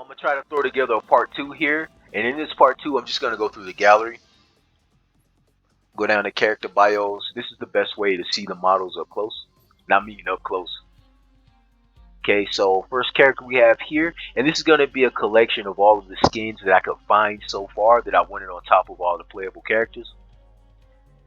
I'm gonna try to throw together a part 2 here, and in this part 2, I'm just gonna go through the gallery, go down to character bios. This is the best way to see the models up close. Not meaning up close. Okay, so first character we have here, and this is gonna be a collection of all of the skins that I could find so far that I wanted on top of all the playable characters.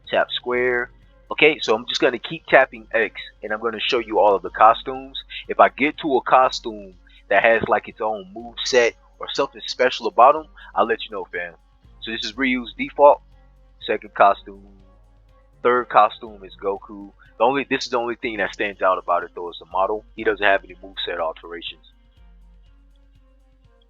Tap square. Okay, so I'm just going to keep tapping X and I'm going to show you all of the costumes. If I get to a costume that has like its own move set or something special about them, I'll let you know, fam. So this is Ryu's default. Second costume. Third costume is Goku. This is the only thing that stands out about it though, is the model. He doesn't have any moveset alterations.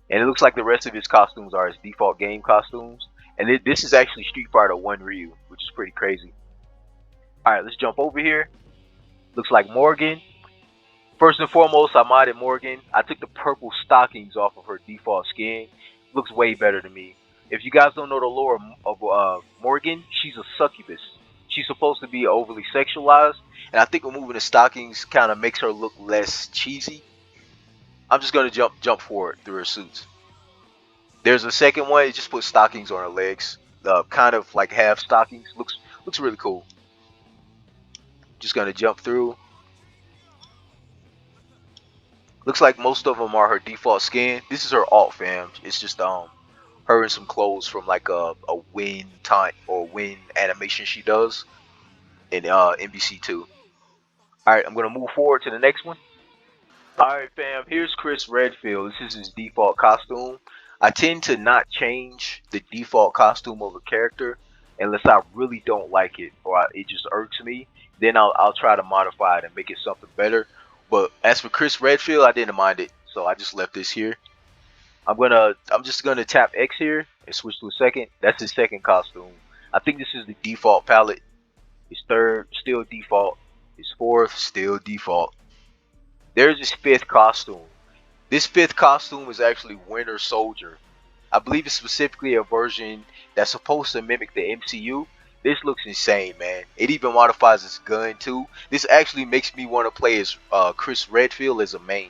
And it looks like the rest of his costumes are his default game costumes. And this is actually Street Fighter 1 Ryu, which is pretty crazy. Alright, let's jump over here. Looks like Morgan. First and foremost, I modded Morgan. I took the purple stockings off of her default skin. Looks way better to me. If you guys don't know the lore of Morgan, she's a succubus. She's supposed to be overly sexualized, and I think removing the stockings kind of makes her look less cheesy. I'm just gonna jump forward through her suits. There's a second one. It just puts stockings on her legs, kind of like half stockings. Looks really cool. Just gonna jump through. Looks like most of them are her default skin. This is her alt, fam. It's just her in some clothes from like a wind taunt or wind animation she does in Mvc3. Alright, I'm gonna move forward to the next one. Alright, fam, here's Chris Redfield. This is his default costume. I tend to not change the default costume of a character unless I really don't like it or it just irks me. Then I'll try to modify it and make it something better. But as for Chris Redfield, I didn't mind it, so I just left this here. I'm just gonna tap X here and switch to a second. That's his second costume. I think this is the default palette. His third, still default. His fourth, still default. There's his fifth costume. This fifth costume is actually Winter Soldier. I believe it's specifically a version that's supposed to mimic the MCU. This looks insane, man. It even modifies his gun too. This actually makes me want to play as Chris Redfield as a main.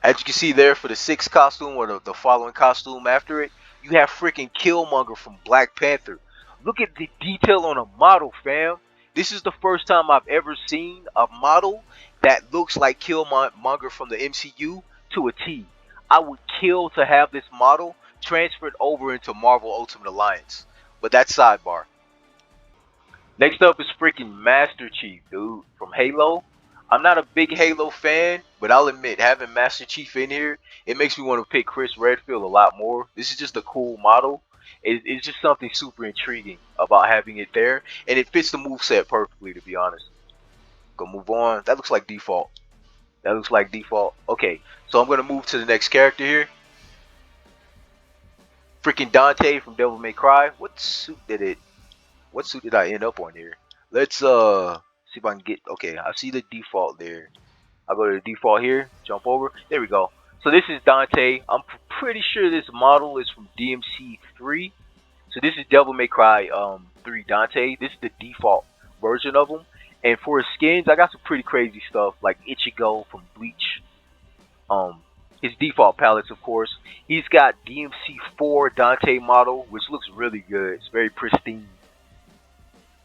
As you can see there for the sixth costume or the following costume after it, you have freaking Killmonger from Black Panther. Look at the detail on a model, fam. This is the first time I've ever seen a model that looks like Killmonger from the MCU to a T. I would kill to have this model transferred over into Marvel Ultimate Alliance. But that's sidebar. Next up is freaking Master Chief, dude, from Halo. I'm not a big Halo fan, but I'll admit, having Master Chief in here, it makes me want to pick Chris Redfield a lot more. This is just a cool model. It's just something super intriguing about having it there, and it fits the moveset perfectly, to be honest. Gonna move on. That looks like default. That looks like default. Okay, so I'm gonna move to the next character here. Freaking Dante from Devil May Cry. What suit did I end up on here? Let's see if I can get, okay, I see the default there. I'll go to the default here, jump over. There we go. So this is Dante. I'm pretty sure this model is from DMC3. So this is Devil May Cry 3 Dante. This is the default version of him. And for his skins, I got some pretty crazy stuff like Ichigo from Bleach. His default palettes, of course. He's got DMC4 Dante model, which looks really good. It's very pristine.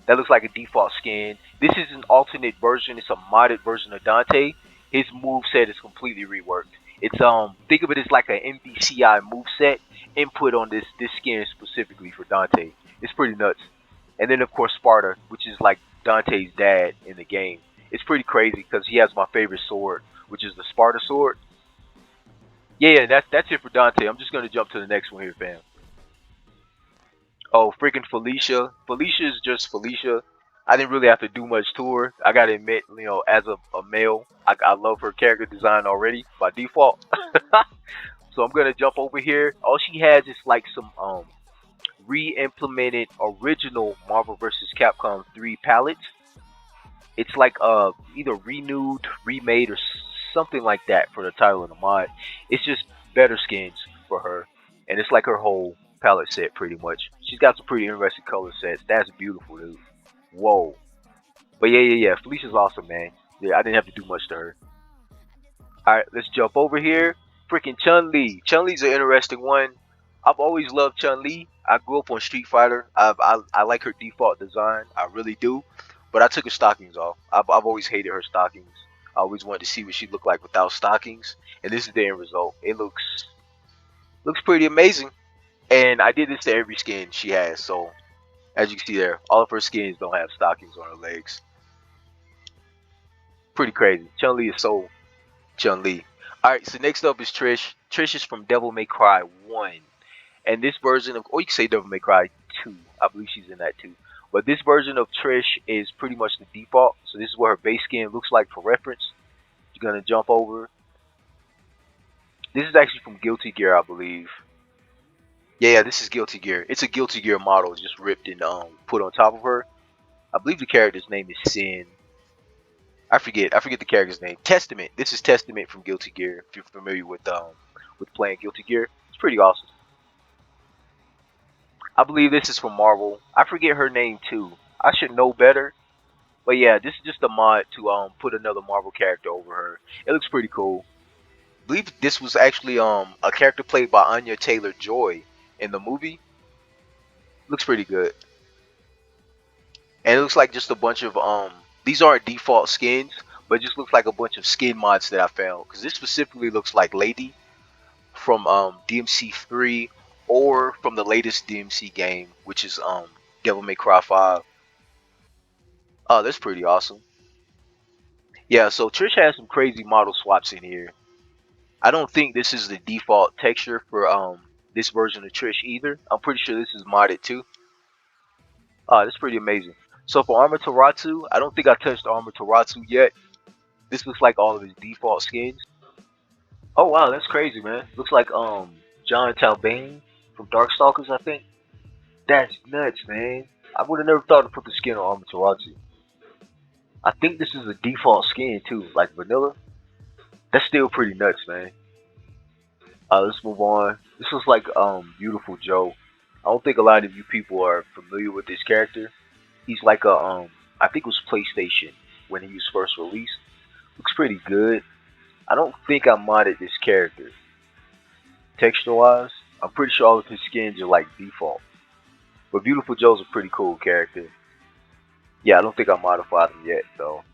That looks like a default skin. This is an alternate version. It's a modded version of Dante. His moveset is completely reworked. It's think of it as like an MVCI moveset input on this skin specifically for Dante. It's pretty nuts. And then of course Sparta, which is like Dante's dad in the game. It's pretty crazy because he has my favorite sword, which is the Sparta sword. Yeah, that's it for Dante. I'm just gonna jump to the next one here, fam. Oh, freaking Felicia. Felicia is just Felicia. I didn't really have to do much to her. I gotta admit, you know, as a male, I love her character design already by default. So I'm gonna jump over here. All she has is like some re-implemented original Marvel vs. Capcom 3 palettes. It's like either renewed, remade, or something like that for the title of the mod. It's just better skins for her, and it's like her whole palette set pretty much. She's got some pretty interesting color sets. That's beautiful, dude. Whoa. But yeah. Felicia's awesome, man. Yeah, I didn't have to do much to her. Alright, let's jump over here. Freaking Chun-Li. Chun-Li's an interesting one. I've always loved Chun-Li. I grew up on Street Fighter. I like her default design. I really do. But I took her stockings off. I've always hated her stockings. I always wanted to see what she looked like without stockings. And this is the end result. It looks pretty amazing. And I did this to every skin she has. So as you can see there, all of her skins don't have stockings on her legs. Pretty crazy. Chun-Li is so Chun-Li. Alright, so next up is Trish. Trish is from Devil May Cry 1. And this version of, or you can say Devil May Cry 2. I believe she's in that too. But this version of Trish is pretty much the default. So this is what her base skin looks like for reference. You're going to jump over. This is actually from Guilty Gear, I believe. Yeah, this is Guilty Gear. It's a Guilty Gear model just ripped and put on top of her. I believe the character's name is Sin. I forget the character's name. Testament. This is Testament from Guilty Gear. If you're familiar with playing Guilty Gear, it's pretty awesome. I believe this is from Marvel. I forget her name too. I should know better. But yeah, this is just a mod to put another Marvel character over her. It looks pretty cool. I believe this was actually a character played by Anya Taylor-Joy in the movie. Looks pretty good. And it looks like just a bunch of these aren't default skins, but it just looks like a bunch of skin mods that I found. Because this specifically looks like Lady from DMC3 or from the latest DMC game, which is Devil May Cry 5. Oh, that's pretty awesome. Yeah, so Trish has some crazy model swaps in here. I don't think this is the default texture for this version of Trish either. I'm pretty sure this is modded too. That's pretty amazing. So for Armor Taratsu, I don't think I touched Armor Taratsu yet. This looks like all of his default skins. Oh wow, that's crazy, man. Looks like John Talbane from Darkstalkers, I think. That's nuts, man. I would have never thought to put the skin on Amaterasu. I think this is a default skin too, like vanilla. That's still pretty nuts, man. Let's move on. This looks like Beautiful Joe. I don't think a lot of you people are familiar with this character. He's like a I think it was PlayStation when he was first released. Looks pretty good. I don't think I modded this character. Texture wise, I'm pretty sure all of his skins are like default. But Beautiful Joe's a pretty cool character. Yeah, I don't think I modified him yet though.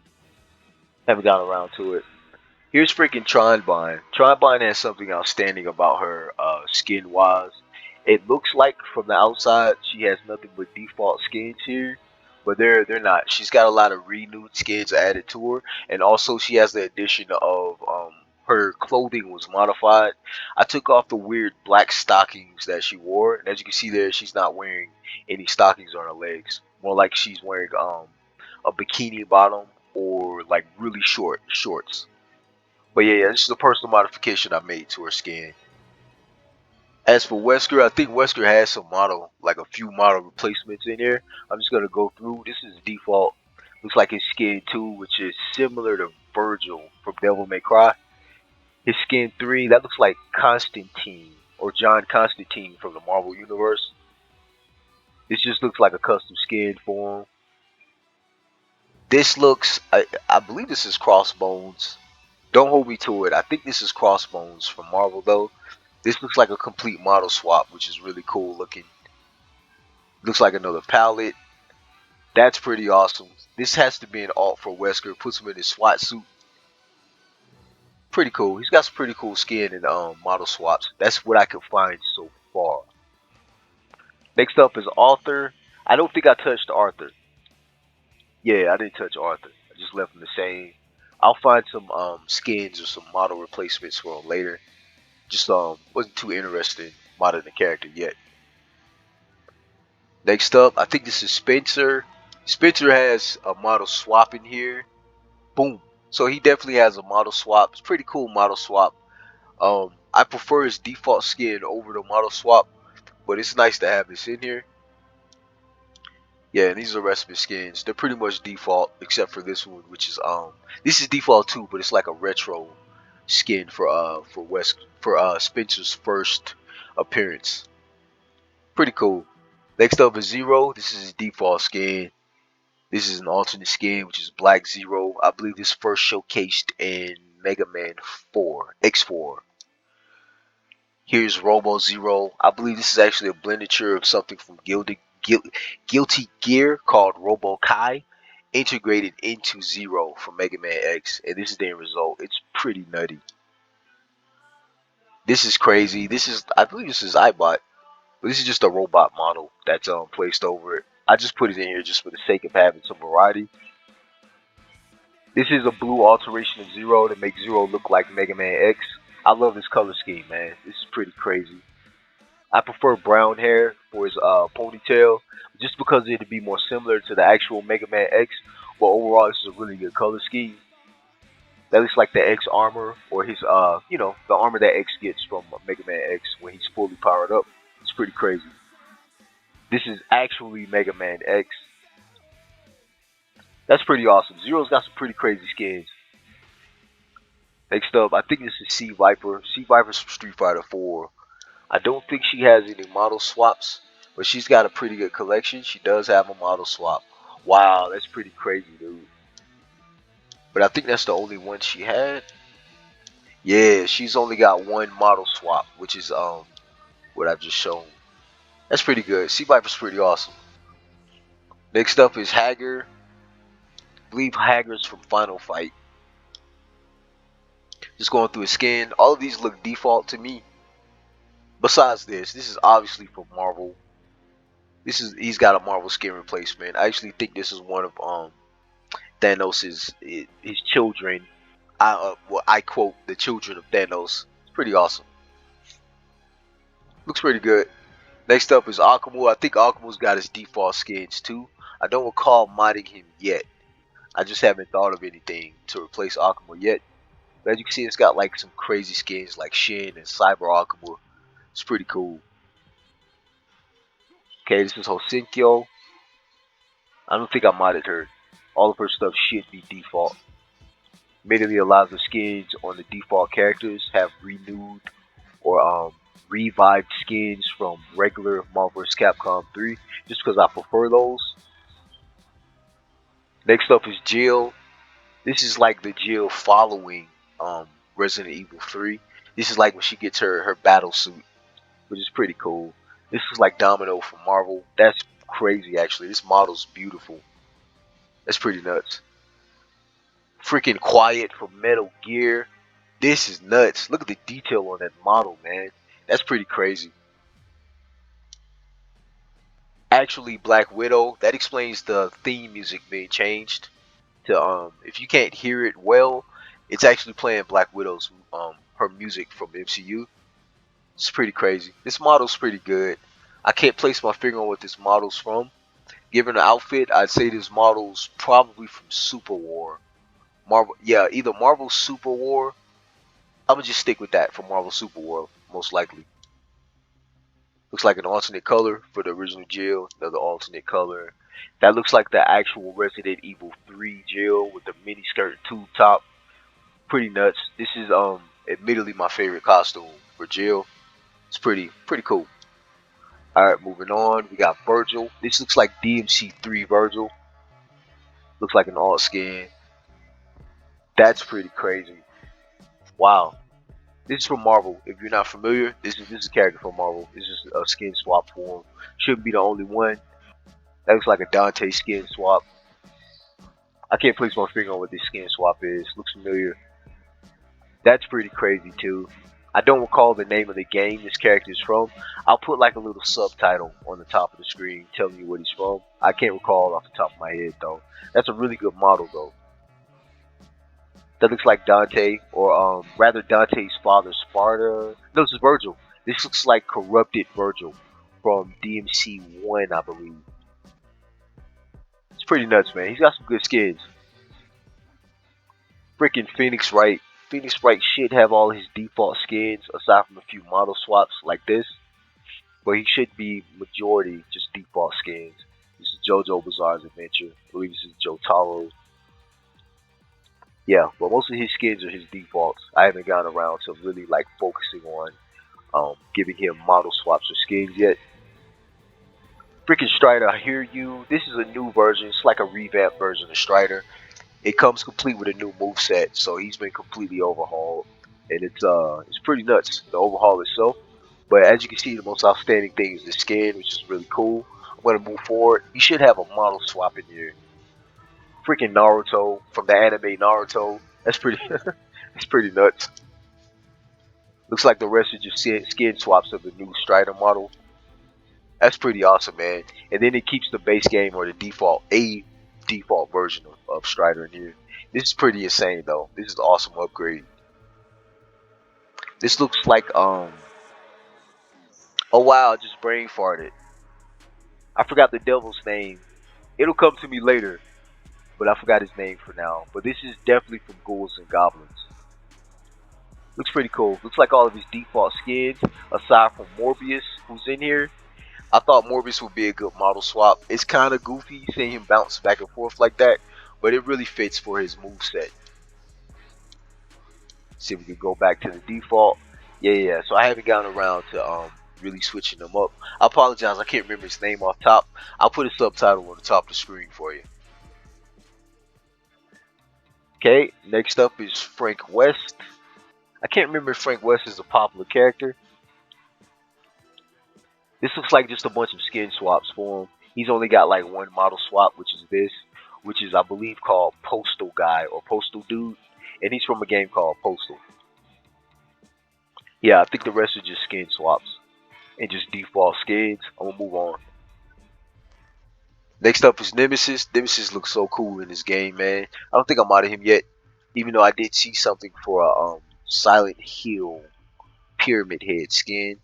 Haven't gotten around to it. Here's freaking Tronbine. Tronbine has something outstanding about her skin wise. It looks like from the outside she has nothing but default skins here, but they're not. She's got a lot of renewed skins added to her, and also she has the addition of her clothing was modified. I took off the weird black stockings that she wore, and as you can see there, she's not wearing any stockings on her legs. More like she's wearing a bikini bottom or like really short shorts. But yeah, this is a personal modification I made to her skin. As for Wesker, I think Wesker has some model, like a few model replacements in here. I'm just gonna go through. This is default. Looks like his skin 2, which is similar to Virgil from Devil May Cry. His skin 3, that looks like Constantine or John Constantine from the Marvel Universe. This just looks like a custom skin for him. This looks, I believe this is Crossbones. Don't hold me to it. I think this is Crossbones from Marvel though. This looks like a complete model swap, which is really cool looking. Looks like another palette. That's pretty awesome. This has to be an alt for Wesker. Puts him in his SWAT suit. Pretty cool. He's got some pretty cool skin and model swaps. That's what I could find so far. Next up is Arthur. I don't think I touched Arthur. Yeah, I didn't touch Arthur. I just left him the same. I'll find some skins or some model replacements for him later. Just wasn't too interested in modding the character yet. Next up, I think this is Spencer. Spencer has a model swap in here. Boom. So he definitely has a model swap. It's a pretty cool model swap. I prefer his default skin over the model swap, but it's nice to have this in here. Yeah, and these are the rest of his skins. They're pretty much default, except for this one, which is this is default too, but it's like a retro skin for Spencer's first appearance. Pretty cool. Next up is Zero. This is his default skin. This is an alternate skin, which is Black Zero. I believe this first showcased in Mega Man 4, X4. Here's Robo Zero. I believe this is actually a blendature of something from Guilty Gear called Robo Kai, integrated into Zero from Mega Man X, and this is the end result. It's pretty nutty. This is crazy. This is, I believe this is iBot, but this is just a robot model that's placed over it. I just put it in here just for the sake of having some variety. This is a blue alteration of Zero to make Zero look like Mega Man X. I love this color scheme, man. This is pretty crazy. I prefer brown hair for his ponytail, just because it'd be more similar to the actual Mega Man X. But overall, this is a really good color scheme. That looks like the X armor, or his the armor that X gets from Mega Man X when he's fully powered up. It's pretty crazy. This is actually Mega Man X. That's pretty awesome. Zero's got some pretty crazy skins. Next up, I think this is Sea Viper. Sea Viper's from Street Fighter 4. I don't think she has any model swaps, but she's got a pretty good collection. She does have a model swap. Wow, that's pretty crazy, dude. But I think that's the only one she had. Yeah, she's only got one model swap, which is what I've just shown. That's pretty good. Sea Viper's pretty awesome. Next up is Hager. I believe Hager's from Final Fight. Just going through his skin. All of these look default to me. Besides this is obviously from Marvel. He's got a Marvel skin replacement. I actually think this is one of Thanos's his children. I quote the children of Thanos. It's pretty awesome. Looks pretty good. Next up is Akamu. I think Akamu's got his default skins too. I don't recall modding him yet. I just haven't thought of anything to replace Akamu yet. But as you can see, it's got like some crazy skins like Shin and Cyber Akamu. It's pretty cool. Okay, this is Hosenkyo. I don't think I modded her. All of her stuff should be default. Immediately allows the skins on the default characters have renewed or revived skins from regular Marvel vs. Capcom 3, just because I prefer those. Next up is Jill. This is like the Jill following Resident Evil 3. This is like when she gets her battle suit, which is pretty cool. This is like Domino from Marvel. That's crazy, actually. This model's beautiful. That's pretty nuts. Freaking Quiet from Metal Gear. This is nuts. Look at the detail on that model, man. That's pretty crazy. Actually, Black Widow. That explains the theme music being changed to if you can't hear it well, it's actually playing Black Widow's her music from the MCU. It's pretty crazy. This model's pretty good. I can't place my finger on what this model's from. Given the outfit, I'd say this model's probably from Super War. Marvel, yeah, either Marvel Super War. I'm gonna just stick with that for Marvel Super War, most likely. Looks like an alternate color for the original Jill. Another alternate color. That looks like the actual Resident Evil 3 Jill with the mini skirt tube top. Pretty nuts. This is admittedly my favorite costume for Jill. It's pretty cool. Alright, moving on. We got Virgil. This looks like DMC3 Virgil. Looks like an alt skin. That's pretty crazy. Wow. This is from Marvel. If you're not familiar, this is a character from Marvel. This is a skin swap for him. Shouldn't be the only one. That looks like a Dante skin swap. I can't place my finger on what this skin swap is. Looks familiar. That's pretty crazy too. I don't recall the name of the game this character is from. I'll put like a little subtitle on the top of the screen telling you what he's from. I can't recall off the top of my head though. That's a really good model though. That looks like Dante, or rather Dante's father, Sparta. No, this is Virgil. This looks like corrupted Virgil from DMC 1, I believe. It's pretty nuts, man. He's got some good skins. Freaking Phoenix Wright. Phoenix Wright should have all his default skins, aside from a few model swaps like this. But he should be majority just default skins. This is JoJo Bizarre's Adventure. I believe this is Jotaro. Yeah, but most of his skins are his defaults. I haven't gotten around to really like focusing on giving him model swaps or skins yet. Freaking Strider, I hear you. This is a new version. It's like a revamped version of Strider. It comes complete with a new moveset, so he's been completely overhauled, and it's pretty nuts. The overhaul itself. But as you can see, the most outstanding thing is the skin, which is really cool. I'm gonna move forward. You should have a model swap in here. Freaking Naruto from the anime Naruto. That's pretty. That's pretty nuts. Looks like the rest are just skin swaps of the new Strider model. That's pretty awesome, man. And then it keeps the base game or the default version of Strider in here. This is pretty insane though. This is an awesome upgrade. This looks like oh wow, I just brain farted. I forgot the devil's name. It'll come to me later, but I forgot his name for now. But this is definitely from Ghouls and Goblins. Looks pretty cool. Looks like all of his default skins, aside from Morbius, who's in here. I thought Morbius would be a good model swap. It's kind of goofy seeing him bounce back and forth like that, but it really fits for his moveset. See if we can go back to the default. Yeah. So I haven't gotten around to really switching them up. I apologize. I can't remember his name off top. I'll put a subtitle on the top of the screen for you. Okay. Next up is Frank West. I can't remember if Frank West is a popular character. This looks like just a bunch of skin swaps for him. He's only got like one model swap, which is this, which is I believe called Postal Guy or Postal Dude, and he's from a game called Postal. Yeah, I think the rest are just skin swaps and just default skins. I'm gonna move on. Next up is Nemesis. Nemesis looks so cool in this game, man. I don't think I'm out of him yet, even though I did see something for a Silent Hill Pyramid Head skin.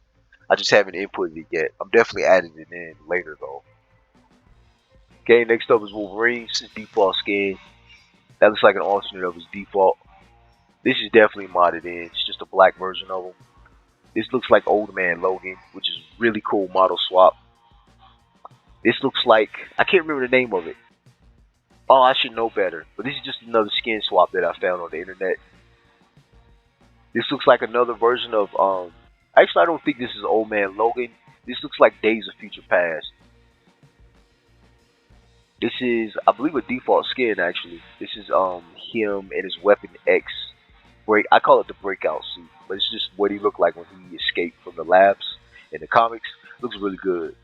I just haven't inputted it yet. I'm definitely adding it in later though. Okay, next up is Wolverine. This is default skin. That looks like an alternate of his default. This is definitely modded in. It's just a black version of him. This looks like Old Man Logan, which is really cool model swap. This looks like, I can't remember the name of it. Oh, I should know better. But this is just another skin swap that I found on the internet. This looks like another version of actually I don't think this is Old Man Logan. This looks like Days of Future Past. This is, I believe, a default skin actually. This is him and his Weapon X I call it the breakout suit, but it's just what he looked like when he escaped from the labs in the comics. Looks really good.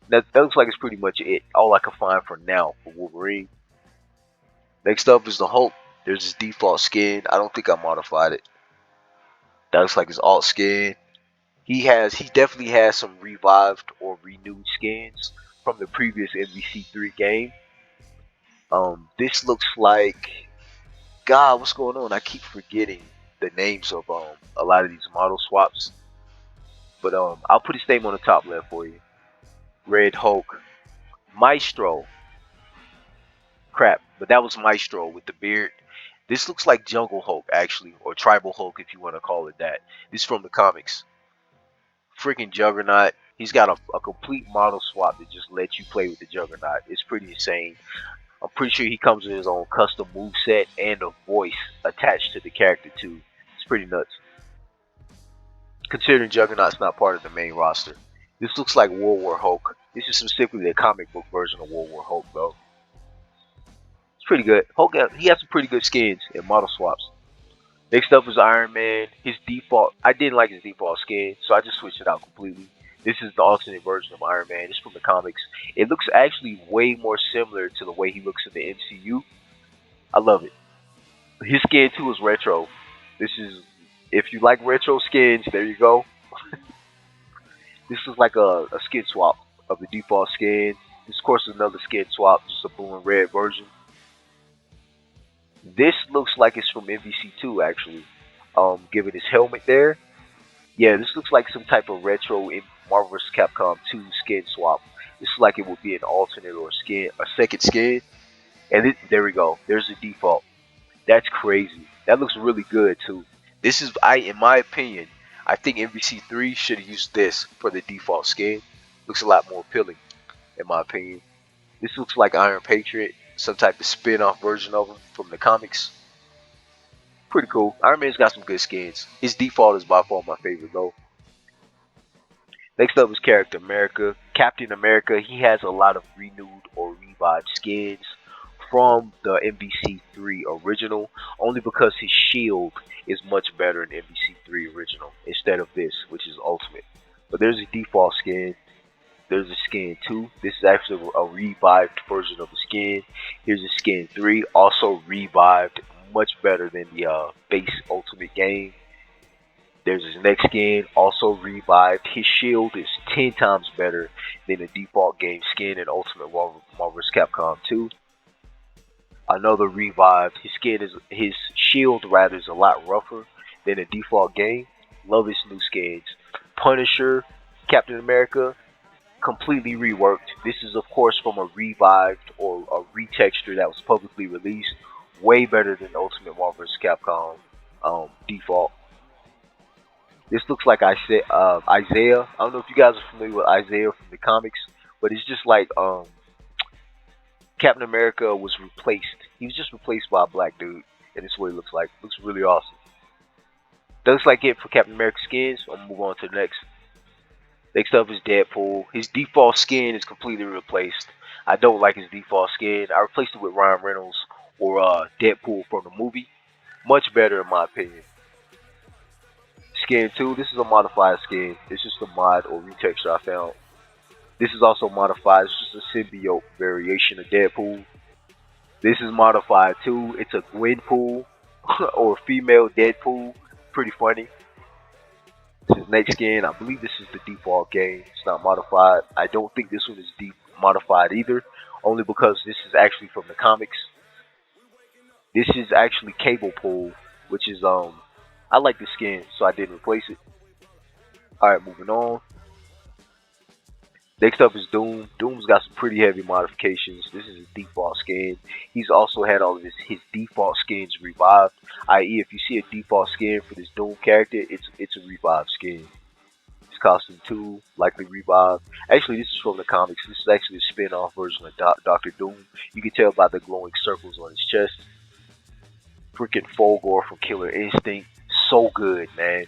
That looks like it's pretty much it. All I can find for now for Wolverine. Next up is the Hulk. There's his default skin. I don't think I modified it. That looks like his alt skin. He definitely has some revived or renewed skins from the previous Mvc3 game. This looks like, God, what's going on? I keep forgetting the names of a lot of these model swaps. But I'll put his name on the top left for you. Red Hulk. Maestro. Crap, but that was Maestro with the beard. This looks like Jungle Hulk actually, or Tribal Hulk if you want to call it that. This is from the comics. Freaking Juggernaut. He's got a complete model swap that just lets you play with the Juggernaut. It's pretty insane. I'm pretty sure he comes with his own custom move set and a voice attached to the character too. It's pretty nuts. Considering Juggernaut's not part of the main roster. This looks like World War Hulk. This is specifically the comic book version of World War Hulk though. It's pretty good. Hulk, he has some pretty good skins and model swaps. Next up is Iron Man. His default, I didn't like his default skin, so I just switched it out completely. This is the alternate version of Iron Man. It's from the comics. It looks actually way more similar to the way he looks in the MCU. I love it. His skin too is retro. This is, if you like retro skins, there you go. This is like a skin swap of the default skin. This of course is another skin swap, just a blue and red version. This looks like it's from MVC2 actually. Given his helmet there. Yeah, this looks like some type of retro in Marvel vs. Capcom 2 skin swap. This is like it would be an alternate or a second skin. And there we go. There's the default. That's crazy. That looks really good too. This is, in my opinion, I think MVC3 should have used this for the default skin. Looks a lot more appealing, in my opinion. This looks like Iron Patriot, some type of spin-off version of him from the comics. Pretty cool. Iron Man's got some good skins. His default is by far my favorite though. Next up is Captain America. Captain America, he has a lot of renewed or revived skins from the MVC3 original, only because his shield is much better in MVC3 original instead of this, which is ultimate. But there's a default skin. There's a skin 2. This is actually a revived version of the skin. Here's a skin 3, also revived, much better than the base ultimate game. There's his next skin, also revived. His shield is 10 times better than the default game skin in Ultimate Marvel vs. Capcom 2. Another revived. His shield rather is a lot rougher than the default game. Love his new skins. Punisher, Captain America, completely reworked. This is of course from a revived or a retexture that was publicly released. Way better than Ultimate Marvel vs. Capcom default. This looks like Isaiah. I don't know if you guys are familiar with Isaiah from the comics, but it's just like Captain America was replaced. He was just replaced by a black dude, and this is what he looks like. Looks really awesome. That looks like it for Captain America skins. I'm gonna move on to the next. Next up is Deadpool. His default skin is completely replaced. I don't like his default skin. I replaced it with Ryan Reynolds or Deadpool from the movie. Much better in my opinion. Skin 2, this is a modified skin. It's just a mod or retexture I found. This is also modified. It's just a symbiote variation of Deadpool. This is modified too. It's a Gwenpool or female Deadpool. Pretty funny. This is next skin. I believe this is the default game. It's not modified. I don't think this one is modified either. Only because this is actually from the comics. This is actually Cable Pool, which is I like the skin, so I didn't replace it. Alright, moving on. Next up is Doom. Doom's got some pretty heavy modifications. This is his default skin. He's also had all of his default skins revived. I.e., if you see a default skin for this Doom character, it's a revived skin. His costume 2, likely revived. Actually, this is from the comics. This is actually a spin-off version of Dr. Doom. You can tell by the glowing circles on his chest. Freaking Fulgor from Killer Instinct. So good, man.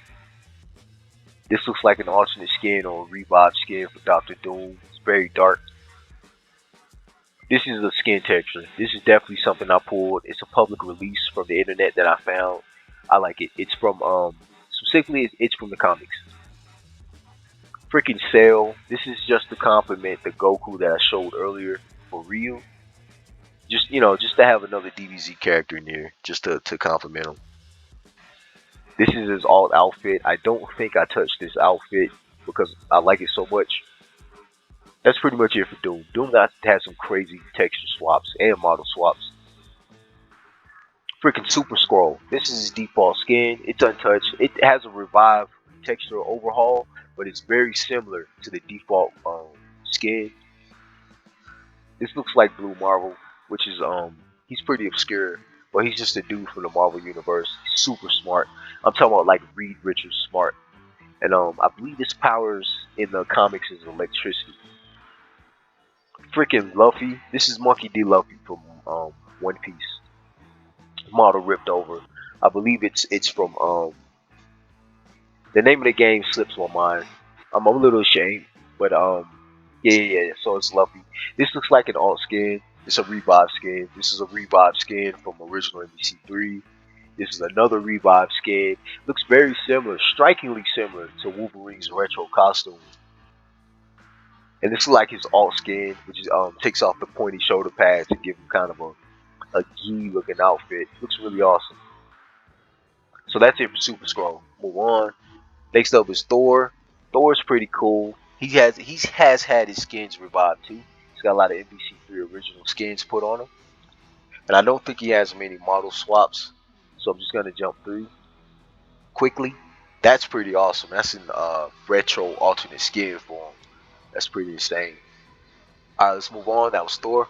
This looks like an alternate skin or a revived skin for Dr. Doom. It's very dark. This is a skin texture. This is definitely something I pulled. It's a public release from the internet that I found. I like it. It's from specifically it's from the comics. Freaking Cell. This is just to compliment the Goku that I showed earlier for real. Just just to have another DBZ character in here, just to compliment him. This is his alt outfit. I don't think I touched this outfit because I like it so much. That's pretty much it for Doom. Doom has some crazy texture swaps and model swaps. Freaking Super Scroll. This is his default skin. It's untouched. It has a revived texture overhaul, but it's very similar to the default skin. This looks like Blue Marvel, which is he's pretty obscure, but he's just a dude from the Marvel universe. He's super smart. I'm talking about like Reed Richards smart. And I believe his powers in the comics is electricity. Freaking Luffy. This is Monkey D. Luffy from One Piece. Model ripped over. I believe it's from the name of the game slips my mind. I'm a little ashamed, but yeah. So it's Luffy. This looks like an alt skin. It's a revive skin. This is a revive skin from original MVC3. This is another revive skin. Looks very similar, strikingly similar to Wolverine's retro costume. And this is like his alt skin, which is takes off the pointy shoulder pads to give him kind of a gi looking outfit. Looks really awesome. So that's it for Super Scroll. Move on. Next up is Thor. Thor's pretty cool. He has had his skins revived too. He's got a lot of MVC3 original skins put on him. And I don't think he has many model swaps. So I'm just gonna jump through quickly. That's pretty awesome. That's an retro alternate skin for him. That's pretty insane. Alright, let's move on. That was Thor.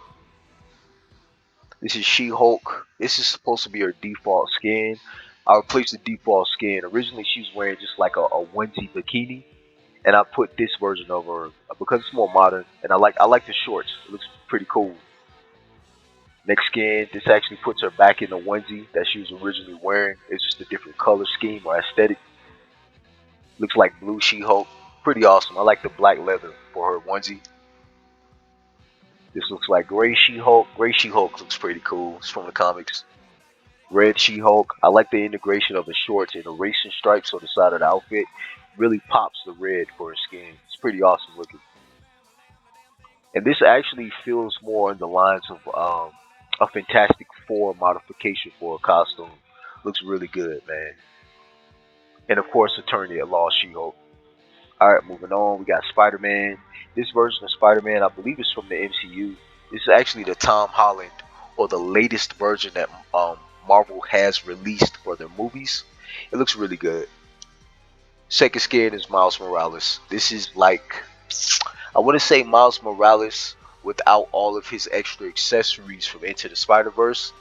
This is She-Hulk. This is supposed to be her default skin. I replaced the default skin. Originally she was wearing just like a onesie bikini. And I put this version of her because it's more modern and I like the shorts. It looks pretty cool. Next skin, this actually puts her back in the onesie that she was originally wearing. It's just a different color scheme or aesthetic. Looks like blue She-Hulk. Pretty awesome. I like the black leather for her onesie. This looks like Gray She-Hulk. Gray She-Hulk looks pretty cool. It's from the comics. Red She-Hulk. I like the integration of the shorts and the racing stripes on the side of the outfit. Really pops the red for her skin. It's pretty awesome looking. And this actually feels more in the lines of a Fantastic Four modification for a costume. Looks really good, man. And of course, Attorney at Law She-Hulk. Alright, moving on. We got Spider-Man. This version of Spider-Man, I believe, is from the MCU. This is actually the Tom Holland, or the latest version that Marvel has released for their movies. It looks really good. Second skin is Miles Morales. This is like, I want to say Miles Morales without all of his extra accessories from Into the Spider-Verse.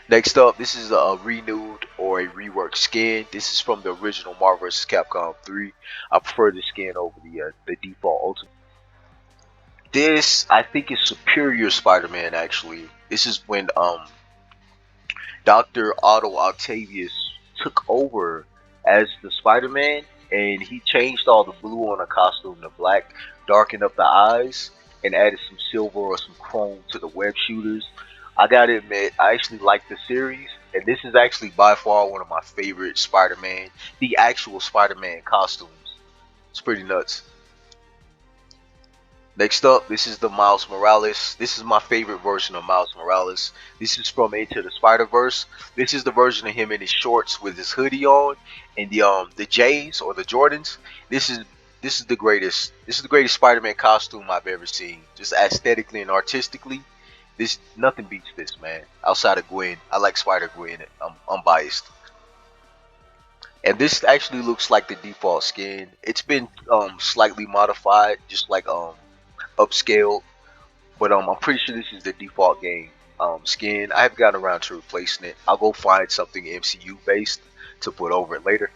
Next up, this is a renewed or a reworked skin. This is from the original Marvel vs. Capcom 3. I prefer this skin over the default Ultimate. This, I think, is Superior Spider-Man, actually. This is when Dr. Otto Octavius took over as the Spider-Man, and he changed all the blue on the costume to black, darkened up the eyes, and added some silver or some chrome to the web shooters. I gotta admit, I actually like the series, and this is actually by far one of my favorite Spider-Man, the actual Spider-Man costumes. It's pretty nuts. Next up, this is the Miles Morales. This is my favorite version of Miles Morales. This is from Into the Spider-Verse. This is the version of him in his shorts with his hoodie on and the J's or the Jordans. This is the greatest. This is the greatest Spider-Man costume I've ever seen. Just aesthetically and artistically, this nothing beats this, man. Outside of Gwen, I like Spider-Gwen. I'm unbiased. And this actually looks like the default skin. It's been slightly modified, just like upscaled, but I'm pretty sure this is the default game skin. I haven't gotten around to replacing it. I'll go find something MCU based to put over it later.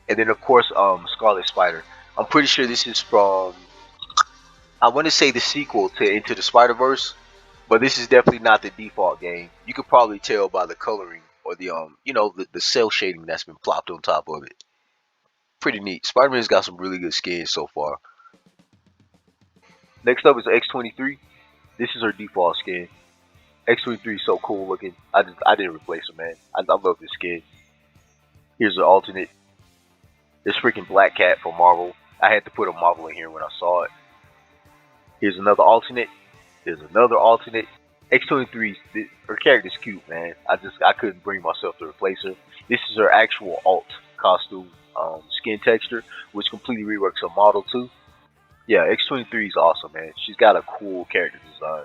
And then of course Scarlet Spider. I'm pretty sure this is from, I want to say, the sequel to Into the Spider-Verse, but this is definitely not the default game. You could probably tell by the coloring or the the cell shading that's been plopped on top of it. Pretty neat. Spider-Man's got some really good skins so far. Next up is X-23. This is her default skin. X-23 is so cool looking. I didn't replace her, man. I love this skin. Here's an alternate. This freaking Black Cat from Marvel. I had to put a Marvel in here when I saw it. Here's another alternate. There's another alternate. X-23, her character's cute, man. I couldn't bring myself to replace her. This is her actual alt costume skin texture, which completely reworks her model too. Yeah, X-23 is awesome, man. She's got a cool character design.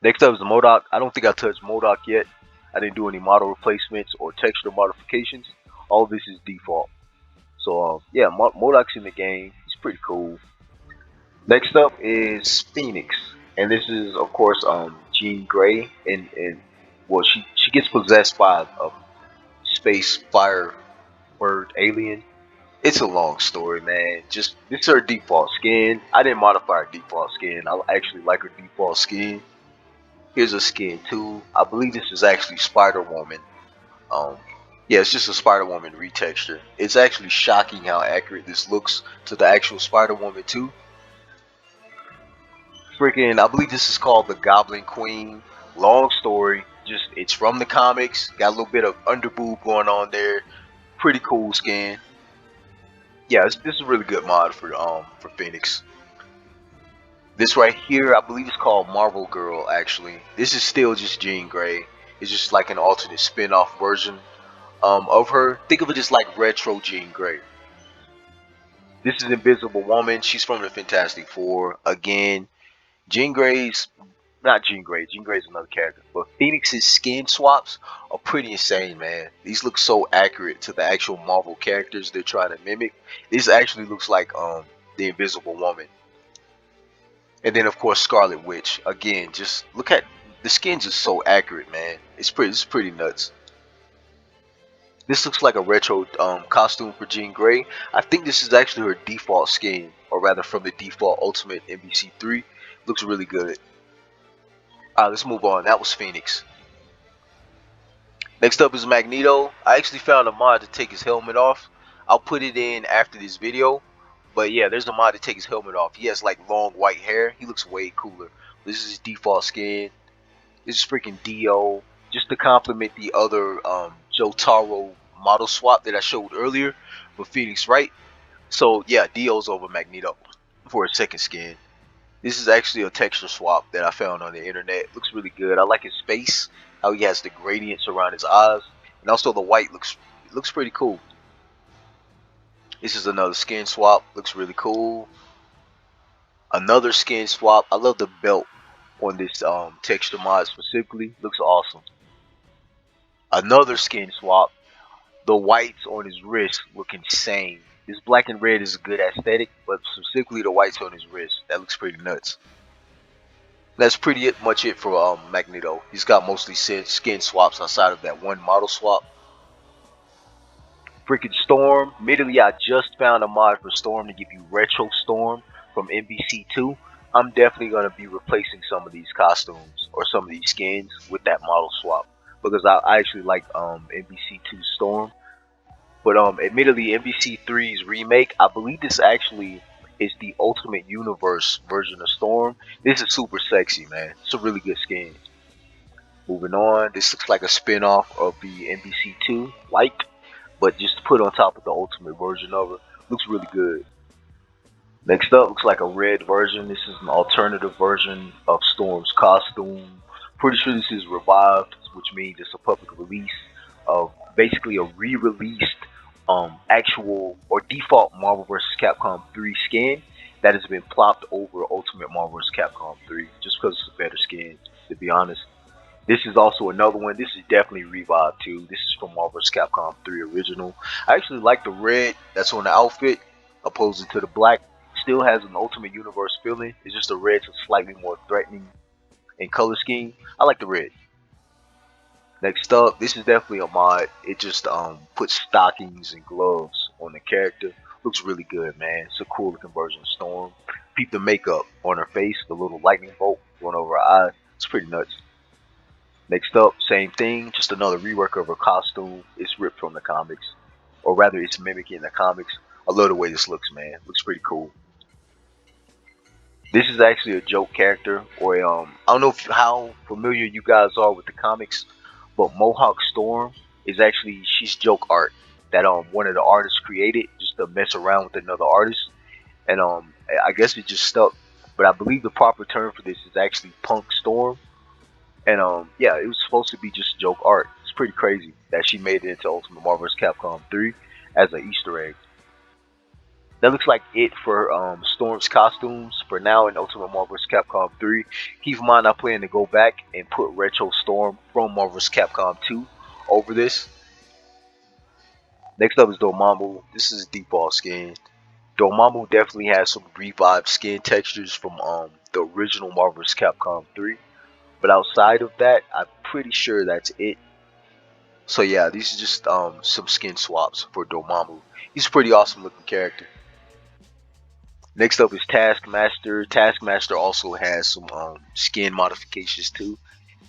Next up is the MODOK. I don't think I touched MODOK yet. I didn't do any model replacements or texture modifications. All of this is default. So yeah, MODOK's in the game. He's pretty cool. Next up is Phoenix, and this is of course Jean Grey, and well, she gets possessed by a space fire bird alien. It's a long story, man. Just this is her default skin. I didn't modify her default skin. I actually like her default skin. Here's a skin too. I believe this is actually Spider Woman. Um, yeah, it's just a Spider Woman retexture. It's actually shocking how accurate this looks to the actual Spider Woman too. Freaking, I believe this is called the Goblin Queen. Long story. Just it's from the comics. Got a little bit of underboob going on there. Pretty cool skin. Yeah, this is a really good mod for Phoenix. This right here, I believe it's called Marvel Girl. Actually, this is still just Jean Grey. It's just like an alternate spin-off version of her. Think of it as like retro Jean Grey. This is Invisible Woman. She's from the Fantastic Four. Again, Jean Grey's not Jean Grey. Jean Grey's another character, but Phoenix's skin swaps are pretty insane, man. These look so accurate to the actual Marvel characters they're trying to mimic. This actually looks like the Invisible Woman. And then of course Scarlet Witch. Again, just look at the skin's just so accurate, man. It's pretty nuts. This looks like a retro costume for Jean Grey. I think this is actually her default skin, or rather from the default Ultimate Mvc3. Looks really good. Alright, let's move on. That was Phoenix. Next up is Magneto. I actually found a mod to take his helmet off. I'll put it in after this video. But yeah, there's a mod to take his helmet off. He has like long white hair. He looks way cooler. This is his default skin. This is freaking Dio. Just to complement the other Jotaro model swap that I showed earlier with Phoenix Wright. So yeah, Dio's over Magneto for a second skin. This is actually a texture swap that I found on the internet. Looks really good. I like his face, how he has the gradients around his eyes, and also the white looks pretty cool. This is another skin swap. Looks really cool. Another skin swap. I love the belt on this texture mod specifically. Looks awesome. Another skin swap. The whites on his wrist look insane. This black and red is a good aesthetic, but specifically the whites on his wrist, that looks pretty nuts. That's pretty much it for Magneto. He's got mostly skin swaps outside of that one model swap. Freaking Storm. Admittedly, I just found a mod for Storm to give you Retro Storm from Mvc3. I'm definitely going to be replacing some of these costumes or some of these skins with that model swap because I actually like Mvc2 Storm. But admittedly, Mvc3's remake, I believe this actually is the Ultimate Universe version of Storm. This is super sexy, man. It's a really good skin. Moving on, this looks like a spin-off of the MVC2, like, but just put on top of the Ultimate version of it. Looks really good. Next up, looks like a red version. This is an alternative version of Storm's costume. Pretty sure this is revived, which means it's a public release of basically a re-released actual or default Marvel vs. Capcom 3 skin that has been plopped over Ultimate Marvel vs. Capcom 3 just because it's a better skin, to be honest. This is also another one. This is definitely revived too. This is from Marvel vs. Capcom 3 original. I actually like the red that's on the outfit opposed to the black. Still has an Ultimate Universe feeling. It's just the red's slightly more threatening in color scheme. I like the red. Next up, this is definitely a mod. It just puts stockings and gloves on the character. Looks really good, man. It's a cool looking version of Storm. Peep the makeup on her face, the little lightning bolt going over her eye. It's pretty nuts. Next up, same thing, just another rework of her costume. It's ripped from the comics, or rather, it's mimicking the comics. I love the way this looks, man. Looks pretty cool. This is actually a joke character, or I don't know how familiar you guys are with the comics, but Mohawk Storm is actually she's joke art that one of the artists created just to mess around with another artist, and I guess it just stuck. But I believe the proper term for this is actually Punk Storm, and yeah, it was supposed to be just joke art. It's pretty crazy that she made it into Ultimate Marvel vs. Capcom 3 as an Easter egg. That looks like it for Storm's costumes for now in Ultimate Marvel vs. Capcom 3. Keep in mind I plan to go back and put Retro Storm from Marvel vs. Capcom 2 over this. Next up is Dormammu. This is a default skin. Dormammu definitely has some revived skin textures from the original Marvel vs. Capcom 3. But outside of that, I'm pretty sure that's it. So yeah, these are just some skin swaps for Dormammu. He's a pretty awesome looking character. Next up is Taskmaster. Taskmaster also has some skin modifications too.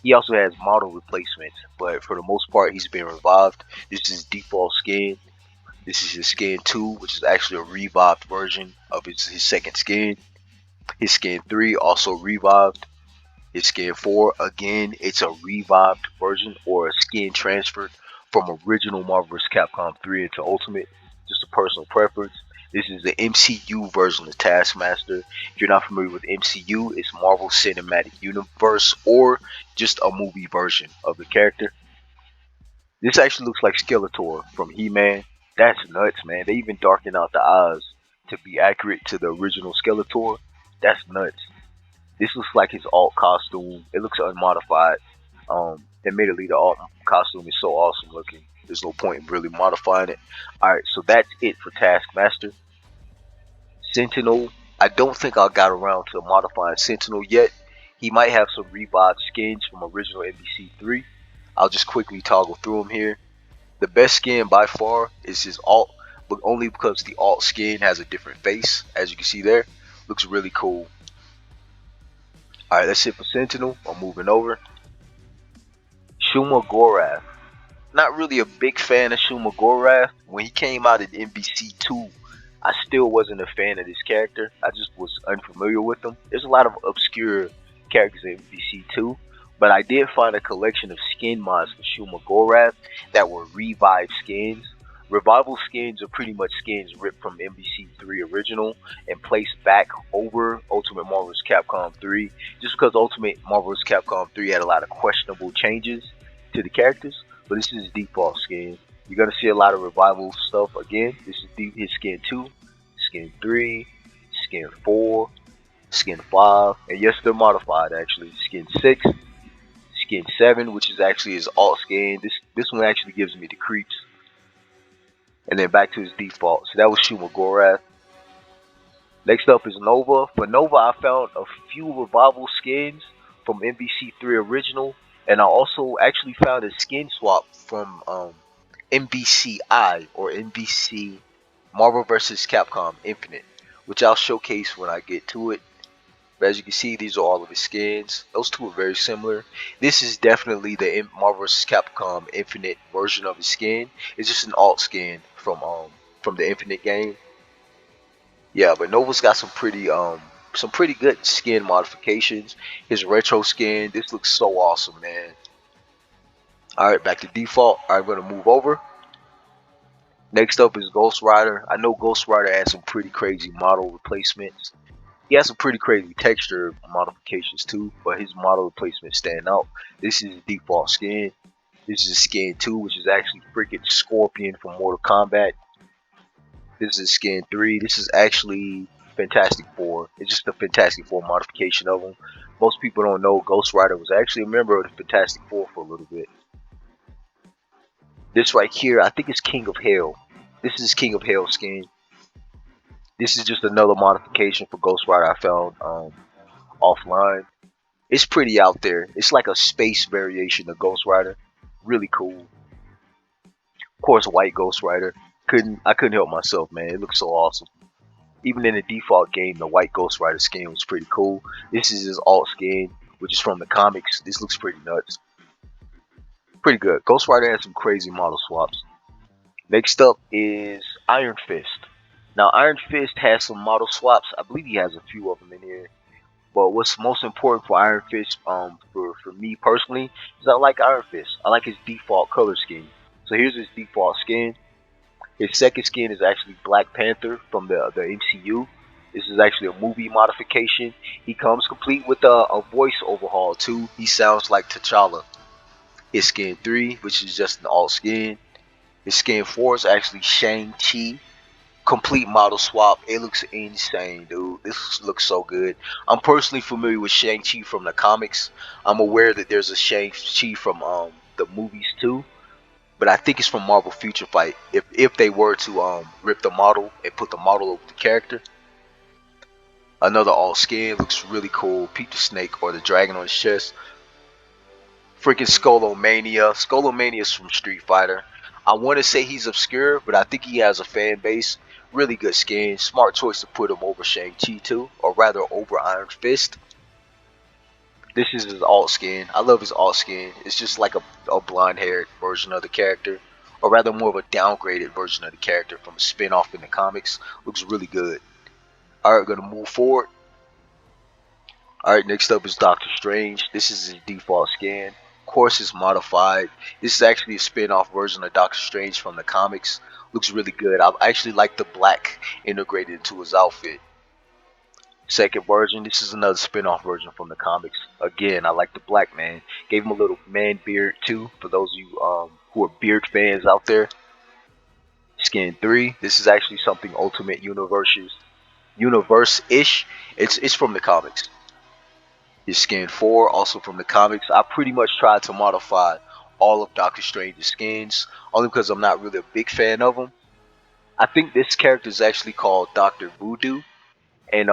He also has model replacements, but for the most part, he's been revived. This is default skin. This is his skin 2, which is actually a revived version of his second skin. His skin 3 also revived. His skin 4, again, it's a revived version or a skin transferred from original Marvel vs. Capcom 3 into Ultimate. Just a personal preference. This is the MCU version of Taskmaster. If you're not familiar with MCU, it's Marvel Cinematic Universe or just a movie version of the character. This actually looks like Skeletor from He-Man. That's nuts, man. They even darkened out the eyes to be accurate to the original Skeletor. That's nuts. This looks like his alt costume. It looks unmodified. Admittedly, the alt costume is so awesome looking. There's no point in really modifying it. Alright, so that's it for Taskmaster. Sentinel. I don't think I got around to modifying Sentinel yet. He might have some revived skins from original MVC3. I'll just quickly toggle through them here. The best skin by far is his alt, but only because the alt skin has a different face. As you can see there, looks really cool. Alright, that's it for Sentinel. I'm moving over. Shuma Gorath. Not really a big fan of Shuma Gorath. When he came out in MVC2, I still wasn't a fan of this character. I just was unfamiliar with him. There's a lot of obscure characters in MVC2, but I did find a collection of skin mods for Shuma Gorath that were revived skins. Revival skins are pretty much skins ripped from MVC3 original and placed back over Ultimate Marvel's Capcom 3, just because Ultimate Marvel's Capcom 3 had a lot of questionable changes to the characters, but this is his default skin. You're gonna see a lot of revival stuff again. This is his skin 2, skin 3, skin 4, skin 5, and yes, they're modified actually. Skin 6, skin 7, which is actually his alt skin. This one actually gives me the creeps. And then back to his default. So that was Shuma Gorath. Next up is Nova. For Nova, I found a few revival skins from MVC3 original, and I also actually found a skin swap from MVCI or MVC Marvel vs. Capcom Infinite, which I'll showcase when I get to it. But as you can see, these are all of his skins. Those two are very similar. This is definitely the Marvel vs. Capcom Infinite version of his skin. It's just an alt skin from the Infinite game. Yeah, but Nova's got some pretty good skin modifications. His retro skin, this looks so awesome, man. Alright, back to default. I'm gonna move over. Next up is Ghost Rider. I know Ghost Rider has some pretty crazy model replacements. He has some pretty crazy texture modifications too, but his model replacements stand out. This is his default skin. This is skin 2, which is actually freaking Scorpion from Mortal Kombat. This is skin 3. This is actually Fantastic Four. It's just a Fantastic Four modification of him. Most people don't know Ghost Rider was actually a member of the Fantastic Four for a little bit. This right here, I think it's King of Hell. This is King of Hell skin. This is just another modification for Ghost Rider I found offline. It's pretty out there. It's like a space variation of Ghost Rider. Really cool. Of course, white Ghost Rider. I couldn't help myself, man. It looks so awesome. Even in the default game, the white Ghost Rider skin was pretty cool. This is his alt skin, which is from the comics. This looks pretty nuts. Pretty good. Ghost Rider has some crazy model swaps. Next up is Iron Fist. Now, Iron Fist has some model swaps. I believe he has a few of them in here. But what's most important for Iron Fist, for me personally, is I like Iron Fist. I like his default color scheme. So here's his default skin. His second skin is actually Black Panther from the MCU. This is actually a movie modification. He comes complete with a voice overhaul too. He sounds like T'Challa. His skin 3, which is just an alt skin. His skin 4 is actually Shang-Chi. Complete model swap. It looks insane, dude. This looks so good. I'm personally familiar with Shang-Chi from the comics. I'm aware that there's a Shang-Chi from the movies too, but I think it's from Marvel Future Fight. If they were to rip the model and put the model over the character. Another all skin looks really cool. Peep the snake or the dragon on his chest. Freaking Skullomania. Skullomania is from Street Fighter. I want to say he's obscure, but I think he has a fan base. Really good skin. Smart choice to put him over Shang-Chi too, or rather over Iron Fist. This is his alt skin. I love his alt skin. It's just like a blonde-haired version of the character, or rather more of a downgraded version of the character from a spin-off in the comics. Looks really good. Alright, gonna move forward. Alright, next up is Doctor Strange. This is his default skin. Of course, it's modified. This is actually a spin-off version of Doctor Strange from the comics. Looks really good. I actually like the black integrated into his outfit. Second version, this is another spin-off version from the comics. Again, I like the black man. Gave him a little man beard too, for those of you who are beard fans out there. Skin 3, this is actually something Ultimate Universe-ish. It's from the comics. His skin 4, also from the comics. I pretty much tried to modify all of Doctor Strange's skins, only because I'm not really a big fan of them. I think this character is actually called Dr. Voodoo, and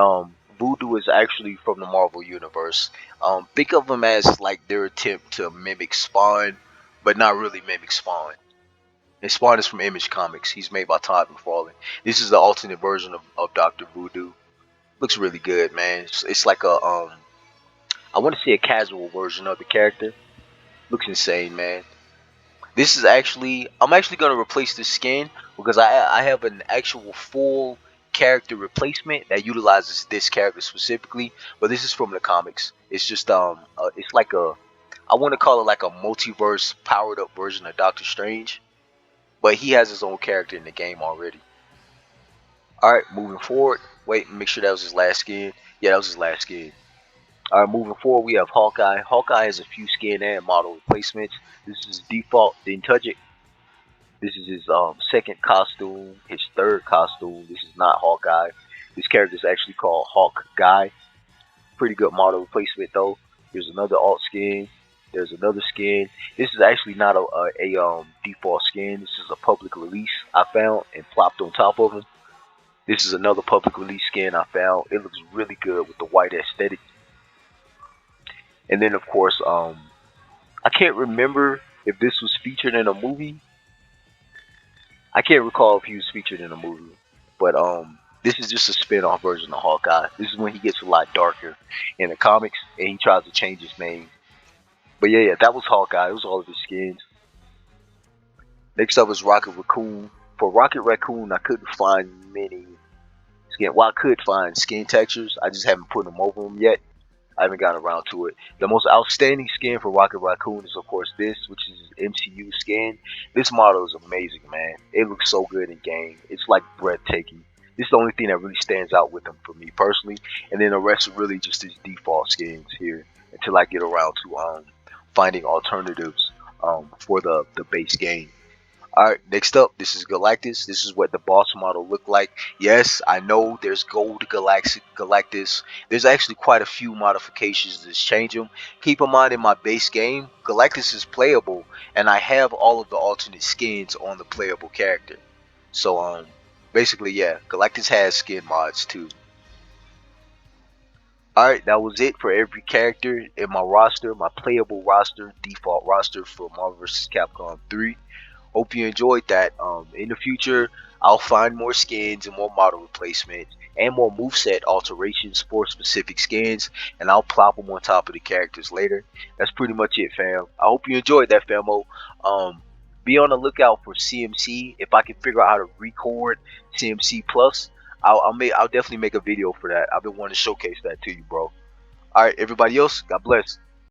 Voodoo is actually from the Marvel Universe. Think of them as like their attempt to mimic Spawn, but not really mimic Spawn. And Spawn is from Image Comics. He's made by Todd McFarlane. This is the alternate version of Dr. Voodoo. Looks really good, man. It's like I want to say a casual version of the character. Looks insane, man. I'm actually gonna replace this skin because I have an actual full character replacement that utilizes this character specifically, but this is from the comics. It's just it's like a, I want to call it like a multiverse powered up version of Doctor Strange, but he has his own character in the game already. All right, moving forward. Wait, make sure that was his last skin. Yeah, that was his last skin. All right, moving forward, we have Hawkeye. Hawkeye has a few skin and model replacements. This is default. Didn't touch it. This is his second costume, his third costume. This is not Hawkeye. This character is actually called Hawk Guy. Pretty good model replacement though. Here's another alt skin. There's another skin. This is actually not a default skin. This is a public release I found and plopped on top of him. This is another public release skin I found. It looks really good with the white aesthetic. And then of course, I can't remember if this was featured in a movie. I can't recall if he was featured in a movie, but this is just a spin-off version of Hawkeye. This is when he gets a lot darker in the comics, and he tries to change his name. But yeah, that was Hawkeye. It was all of his skins. Next up is Rocket Raccoon. For Rocket Raccoon, I couldn't find many skin. Well, I could find skin textures. I just haven't put them over them yet. I haven't gotten around to it. The most outstanding skin for Rocket Raccoon is of course this, which is his MCU skin. This model is amazing, man. It looks so good in game. It's like breathtaking. This is the only thing that really stands out with him for me personally. And then the rest are really just his default skins here until I get around to finding alternatives for the base game. Alright, next up, this is Galactus. This is what the boss model looked like. Yes, I know there's Gold Galactus. There's actually quite a few modifications that change him. Keep in mind, in my base game, Galactus is playable, and I have all of the alternate skins on the playable character. So, basically, yeah, Galactus has skin mods too. Alright, that was it for every character in my roster, my playable roster, default roster for Marvel vs. Capcom 3. Hope you enjoyed that. In the future, I'll find more skins and more model replacements and more moveset alterations for specific skins, and I'll plop them on top of the characters later. That's pretty much it, fam. I hope you enjoyed that, famo. Be on the lookout for CMC. If I can figure out how to record CMC Plus, I'll definitely make a video for that. I've been wanting to showcase that to you, bro. All right, everybody else, God bless.